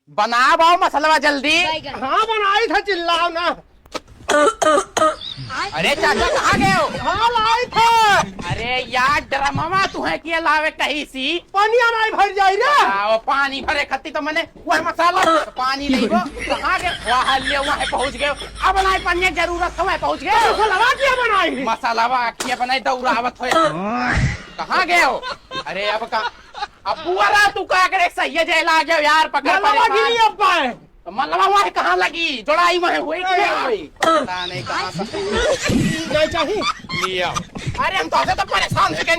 बना बाओ मसलवा जल्दी। हाँ बनाई था, चिल्लाओ ना। अरे चाचा कहाँ गए हो? हाँ लाई था। अरे यार ड्रमवा तुम्हें किए लावे कहीं सी पानी नहीं भर जाई रे। आओ पानी भरे खत्ती तो मैंने वह मसाला पानी नहीं वो कहाँ गए? वहाँ ले वहाँ पहुँच गए। अब नहीं पन्ने जरूरत तो वहाँ पहुँच गए। मसाला क्या बनाई? मसालावा आखिया बनाई दौड़ावत हो। कहाँ गए हो? अरे अब का अब बुआ तू का करे सही जय ला गयो यार पकड़ पाए। मलवा वहाँ कहाँ लगी? जोड़ाई वहाँ हुई पता नहीं कहाँ नहीं चाहिए। लिया। अरे हम तो परेशान हो गए।